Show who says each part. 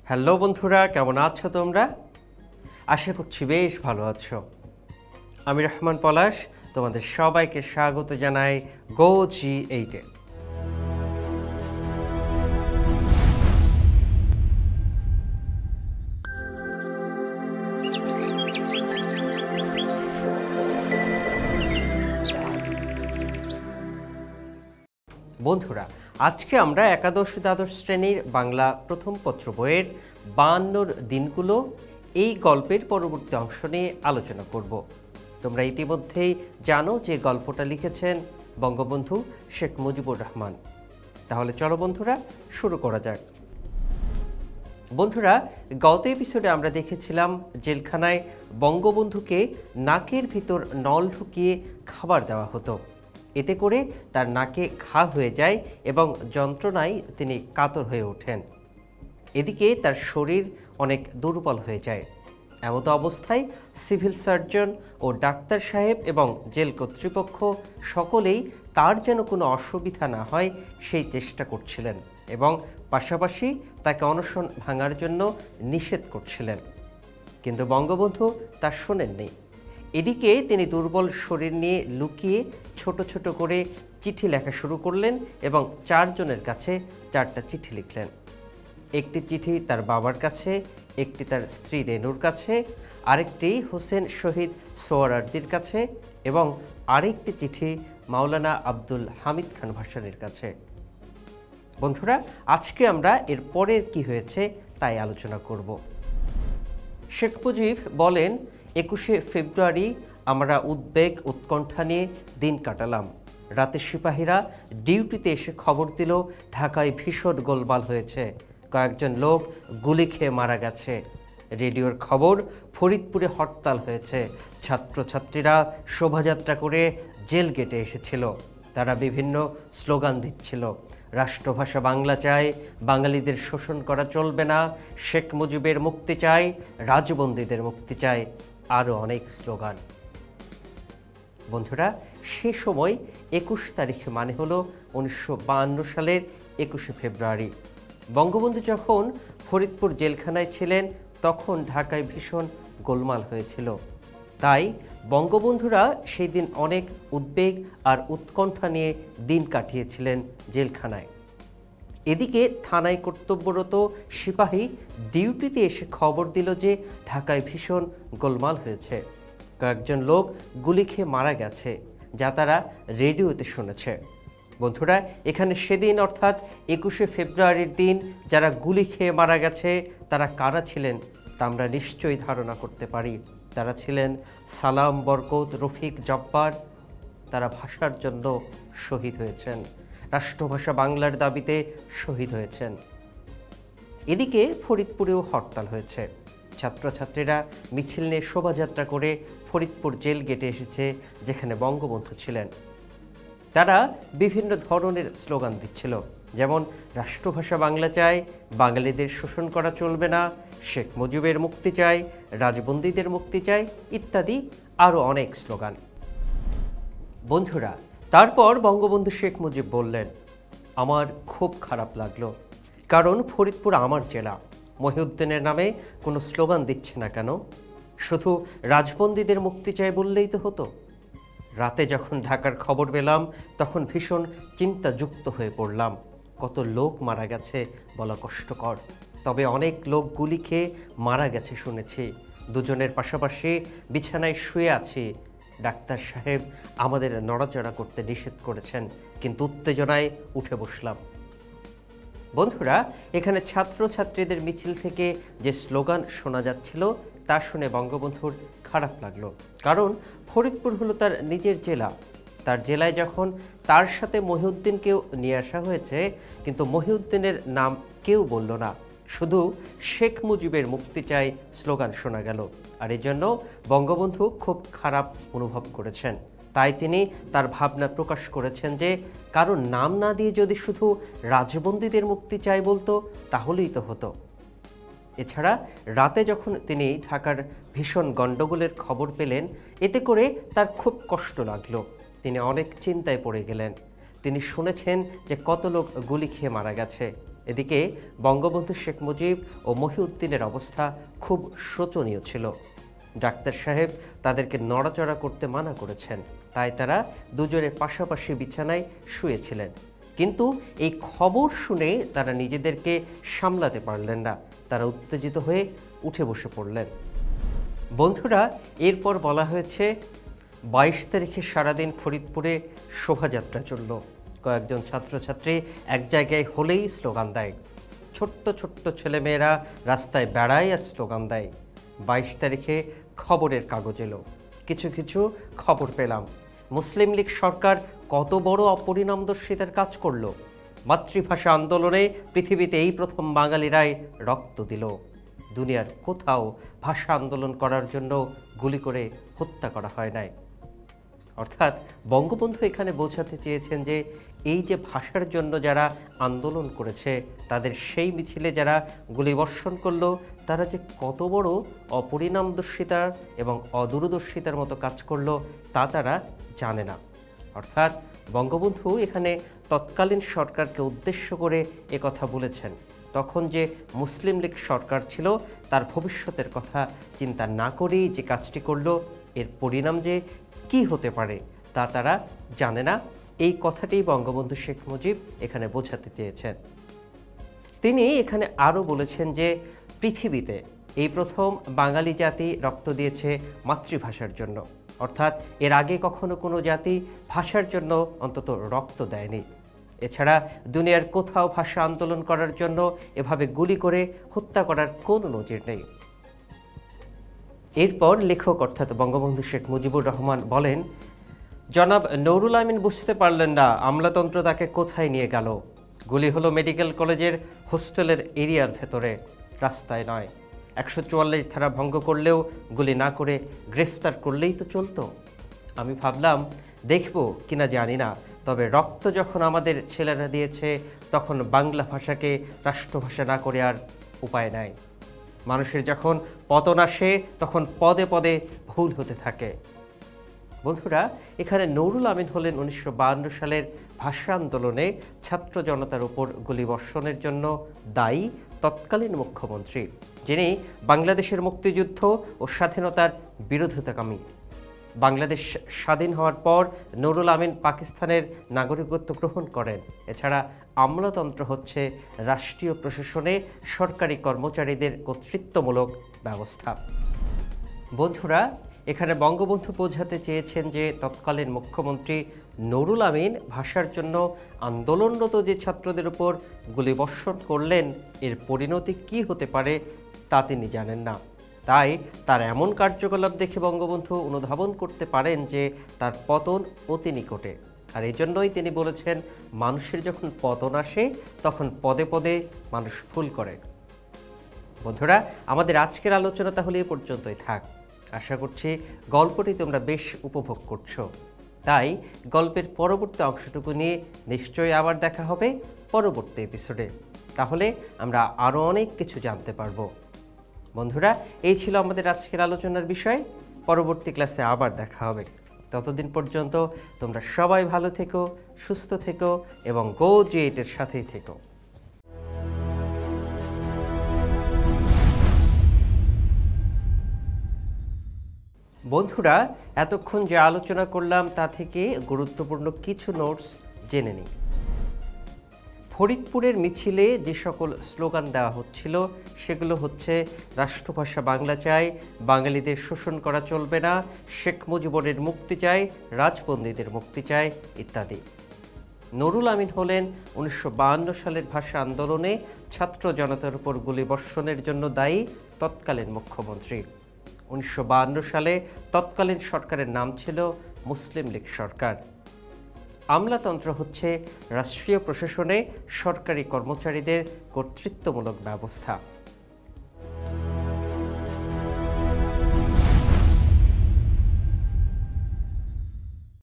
Speaker 1: Hello বন্ধুরা, কেমন আছো তোমরা? আশা করছি বেশ ভালো আছো। আমি রহমান পলাশ তোমাদের সবাইকে স্বাগত জানাই GO8-এ। বন্ধুরা, আজকে আমরা একাদশ দ্বাদশ শ্রেণীর বাংলা প্রথম পত্র বইয়ের 52 দিনগুলো এই গল্পের পরবর্তী অংশ নিয়ে আলোচনা করব। তোমরা ইতিমধ্যেই জানো যে গল্পটা লিখেছেন বঙ্গবন্ধু শেখ মুজিবুর রহমান। তাহলে চলো বন্ধুরা, শুরু করা যাক। বন্ধুরা, গত এপিসোডে আমরা দেখেছিলাম জেলখানায় বঙ্গবন্ধুকে নাকের ভিতর নল ঢুকিয়ে খাবার দেওয়া হতো। এতে করে তার নাকে ঘা হয়ে যায় এবং যন্ত্রণায় তিনি কাতর হয়ে ওঠেন। এদিকে তার শরীর অনেক দুর্বল হয়ে যায়। এমতো অবস্থায় সিভিল সার্জন ও ডাক্তার সাহেব এবং জেল কর্তৃপক্ষ সকলেই তার যেন কোনো অসুবিধা না হয় সেই চেষ্টা করছিলেন এবং পাশাপাশি তাকে অনশন ভাঙার জন্য নিষেধ করছিলেন। কিন্তু বঙ্গবন্ধু তা শোনেননি। এদিকে তিনি দুর্বল শরীর নিয়ে লুকিয়ে ছোট ছোট করে চিঠি লেখা শুরু করলেন এবং 4 জনের কাছে 4টা চিঠি লিখলেন। একটি চিঠি তার বাবার কাছে, একটি তার স্ত্রী রেনুর কাছে, আরেকটি হোসেন শহীদ সোহরাওয়ার্দীর কাছে এবং আরেকটি চিঠি মাওলানা আব্দুল হামিদ খান ভাসানীর কাছে। বন্ধুরা, আজকে আমরা এর পরের কি হয়েছে তাই আলোচনা করব। শেখ মুজিব বলেন, 21শে ফেব্রুয়ারি আমরা উদ্বেগ উৎকণ্ঠা নিয়ে দিন কাটালাম। রাতে সিপাহীরা ডিউটিতে এসে খবর দিল ঢাকায় ভীষণ গোলমাল হয়েছে, কয়েকজন লোক গুলি খেয়ে মারা গেছে। রেডিওর খবর ফরিদপুরে হরতাল হয়েছে। ছাত্রছাত্রীরা শোভাযাত্রা করে জেল গেটে এসেছিল। তারা বিভিন্ন স্লোগান দিচ্ছিল, রাষ্ট্রভাষা বাংলা চাই, বাঙালিদের শোষণ করা চলবে না, শেখ মুজিবের মুক্তি চাই, রাজবন্দীদের মুক্তি চাই, আরও অনেক স্লোগান। বন্ধুরা, সে সময় 21 তারিখ মানে হলো 1952 সালের 21শে ফেব্রুয়ারি। বঙ্গবন্ধু যখন ফরিদপুর জেলখানায় ছিলেন তখন ঢাকায় ভীষণ গোলমাল হয়েছিল। তাই বঙ্গবন্ধুরা সেই দিন অনেক উদ্বেগ আর উৎকণ্ঠা নিয়ে দিন কাটিয়েছিলেন জেলখানায়। এদিকে থানায় কর্তব্যরত সিপাহী ডিউটিতে এসে খবর দিল যে ঢাকায় ভীষণ গোলমাল হয়েছে, কয়েকজন লোক গুলি খেয়ে মারা গেছে, যা তারা রেডিওতে শুনেছে। বন্ধুরা, এখানে সেদিন অর্থাৎ 21শে ফেব্রুয়ারির দিন যারা গুলি খেয়ে মারা গেছে তারা কারা ছিলেন তা আমরা নিশ্চয়ই ধারণা করতে পারি। তারা ছিলেন সালাম, বরকত, রফিক, জব্বার। তারা ভাষার জন্য শহীদ হয়েছেন, রাষ্ট্রভাষা বাংলার দাবিতে শহীদ হয়েছেন। এদিকে ফরিদপুরেও হরতাল হয়েছে। ছাত্রছাত্রীরা মিছিল নিয়ে শোভাযাত্রা করে ফরিদপুর জেল গেটে এসেছে, যেখানে বঙ্গবন্ধু ছিলেন। তারা বিভিন্ন ধরনের স্লোগান দিচ্ছিল, যেমন রাষ্ট্রভাষা বাংলা চাই, বাঙালিদের শোষণ করা চলবে না, শেখ মুজিবের মুক্তি চাই, রাজবন্দীদের মুক্তি চাই, ইত্যাদি আরও অনেক স্লোগান। বন্ধুরা, তারপর বঙ্গবন্ধু শেখ মুজিব বললেন, আমার খুব খারাপ লাগলো, কারণ ফরিদপুর আমার জেলা। মহিউদ্দিনের নামে কোনো স্লোগান দিচ্ছে না কেন? শুধু রাজবন্দীদের মুক্তি চাই বললেই তো হতো। রাতে যখন ঢাকার খবর পেলাম তখন ভীষণ চিন্তাযুক্ত হয়ে পড়লাম। কত লোক মারা গেছে বলা কষ্টকর, তবে অনেক লোক গুলি খেয়ে মারা গেছে শুনেছি। 2 জনের পাশাপাশি বিছানায় শুয়ে আছি। ডাক্তার সাহেব আমাদের নড়াচড়া করতে নিষেধ করেছেন, কিন্তু উত্তেজনায় উঠে বসলাম। বন্ধুরা, এখানে ছাত্রছাত্রীদের মিছিল থেকে যে স্লোগান শোনা যাচ্ছিল তা শুনে বঙ্গবন্ধুর খারাপ লাগলো, কারণ ফরিদপুর হলো তার নিজের জেলা। তার জেলায় যখন তার সাথে মহিউদ্দিনকেও নিয়ে আসা হয়েছে, কিন্তু মহিউদ্দিনের নাম কেউ বলল না, শুধু শেখ মুজিবের মুক্তি চাই স্লোগান শোনা গেল। আর এই জন্য বঙ্গবন্ধু খুব খারাপ অনুভব করেছেন। তাই তিনি তার ভাবনা প্রকাশ করেছেন যে কারোর নাম না দিয়ে যদি শুধু রাজবন্দীদের মুক্তি চাই বলতো তাহলেই তো হতো। এছাড়া রাতে যখন তিনি ঢাকার ভীষণ গণ্ডগোলের খবর পেলেন, এতে করে তার খুব কষ্ট লাগলো। তিনি অনেক চিন্তায় পড়ে গেলেন। তিনি শুনেছেন যে কত লোক গুলি খেয়ে মারা গেছে, এদিকে বঙ্গবন্ধু শেখ মুজিব ও মহিউদ্দিনের অবস্থা খুব শোচনীয় ছিল। ডাক্তার সাহেব তাদেরকে নড়াচড়া করতে মানা করেছেন, তাই তারা দুজনে পাশাপাশি বিছানায় শুয়েছিলেন। কিন্তু এই খবর শুনে তারা নিজেদেরকে সামলাতে পারলেন না, তারা উত্তেজিত হয়ে উঠে বসে পড়লেন। বন্ধুরা, এরপর বলা হয়েছে 22 তারিখে সারাদিন ফরিদপুরে শোভাযাত্রা চলল। কয়েকজন ছাত্রছাত্রী এক জায়গায় হলেই স্লোগান দেয়, ছোট্ট ছোট্ট ছেলেমেয়েরা রাস্তায় বেড়ায় আর স্লোগান দেয়। 22 তারিখে খবরের কাগজ এলো, কিছু কিছু খবর পেলাম। মুসলিম লীগ সরকার কত বড় অপরিণামদর্শিতার কাজ করলো। মাতৃভাষা আন্দোলনে পৃথিবীতে এই প্রথম বাঙালিরাই রক্ত দিল। দুনিয়ার কোথাও ভাষা আন্দোলন করার জন্য গুলি করে হত্যা করা হয় নাই। অর্থাৎ বঙ্গবন্ধু এখানে বোঝাতে চেয়েছেন যে এই যে ভাষার জন্য যারা আন্দোলন করেছে, তাদের সেই মিছিলে যারা গুলিবর্ষণ করলো, তারা যে কত বড় অপরিণামদর্শিতার এবং অদূরদর্শিতার মতো কাজ করলো তা তারা জানে না। অর্থাৎ বঙ্গবন্ধু এখানে তৎকালীন সরকারকে উদ্দেশ্য করে একথা বলেছেন। তখন যে মুসলিম লীগ সরকার ছিল, তার ভবিষ্যতের কথা চিন্তা না করেই যে কাজটি করলো, এর পরিণাম যে কি হতে পারে তা তারা জানে না। এই কথাটি বঙ্গবন্ধু শেখ মুজিব এখানে বোঝাতে চেয়েছেন। তিনি এখানে আরও বলেছেন যে পৃথিবীতে এই প্রথম বাঙালি জাতি রক্ত দিয়েছে মাতৃভাষার জন্য। অর্থাৎ এর আগে কখনো কোনো জাতি ভাষার জন্য অন্তত রক্ত দেয়নি। এছাড়া দুনিয়ার কোথাও ভাষা আন্দোলন করার জন্য এভাবে গুলি করে হত্যা করার কোনো নজির নেই। এরপর লেখক অর্থাৎ বঙ্গবন্ধু শেখ মুজিবুর রহমান বলেন, জনাব নুরুল আমিন বুঝতে পারলেন না আমলাতন্ত্র তাকে কোথায় নিয়ে গেল। গুলি হলো মেডিকেল কলেজের হোস্টেলের এরিয়ার ভেতরে, রাস্তায় নয়। 144 ধারা ভঙ্গ করলেও গুলি না করে গ্রেফতার করলেই তো চলতো। আমি ভাবলাম দেখব কিনা জানি না, তবে রক্ত যখন আমাদের ছেলেরা দিয়েছে, তখন বাংলা ভাষাকে রাষ্ট্রভাষা না করে আর উপায় নাই। মানুষের যখন পতন আসে, তখন পদে পদে ভুল হতে থাকে। বন্ধুরা, এখানে নুরুল আমিন হলেন 1952 সালের ভাষা আন্দোলনে ছাত্র জনতার উপর গুলিবর্ষণের জন্য দায়ী তৎকালীন মুখ্যমন্ত্রী, যিনি বাংলাদেশের মুক্তিযুদ্ধ ও স্বাধীনতার বিরোধিতাকামী। বাংলাদেশ স্বাধীন হওয়ার পর নুরুল আমিন পাকিস্তানের নাগরিকত্ব গ্রহণ করেন। এছাড়া আমলাতন্ত্র হচ্ছে রাষ্ট্রীয় প্রশাসনে সরকারি কর্মচারীদের কর্তৃত্বমূলক ব্যবস্থা। বন্ধুরা, এখানে বঙ্গবন্ধু বোঝাতে চেয়েছেন যে তৎকালীন মুখ্যমন্ত্রী নুরুল আমিন ভাষার জন্য আন্দোলনরত যে ছাত্রদের উপর গুলিবর্ষণ করলেন, এর পরিণতি কি হতে পারে তা তিনি জানেন না। তাই তার এমন কার্যকলাপ দেখে বঙ্গবন্ধু অনুধাবন করতে পারেন যে তার পতন অতি নিকটে। আর এই জন্যই তিনি বলেছেন, মানুষের যখন পতন আসে তখন পদে পদে মানুষ ভুল করে। বন্ধুরা, আমাদের আজকের আলোচনা তাহলে এ পর্যন্তই থাক। আশা করছি গল্পটি তোমরা বেশ উপভোগ করছো। তাই গল্পের পরবর্তী অংশটুকু নিয়ে নিশ্চয়ই আবার দেখা হবে পরবর্তী এপিসোডে। তাহলে আমরা আরও অনেক কিছু জানতে পারবো। বন্ধুরা, এই ছিল আমাদের আজকের আলোচনার বিষয়। পরবর্তী ক্লাসে আবার দেখা হবে। ততদিন পর্যন্ত তোমরা সবাই ভালো থেকো, সুস্থ থেকো এবং গো জি8-এর সাথেই থেকো। বন্ধুরা, এতক্ষণ যে আলোচনা করলাম তা থেকে গুরুত্বপূর্ণ কিছু নোটস জেনে নিই। ফরিদপুরের মিছিলে যে সকল স্লোগান দেওয়া হচ্ছিল সেগুলো হচ্ছে, রাষ্ট্রভাষা বাংলা চাই, বাঙালিদের শোষণ করা চলবে না, শেখ মুজিবুরের মুক্তি চাই, রাজবন্দীদের মুক্তি চাই ইত্যাদি। নুরুল আমিন হলেন 1952 সালের ভাষা আন্দোলনে ছাত্র জনতার উপর গুলিবর্ষণের জন্য দায়ী তৎকালীন মুখ্যমন্ত্রী। 1952 সালে তৎকালীন সরকারের নাম ছিল মুসলিম লীগ সরকার। আমলাতন্ত্র হচ্ছে রাষ্ট্রীয় প্রশাসনে সরকারি কর্মচারীদের কর্তৃত্বমূলক ব্যবস্থা।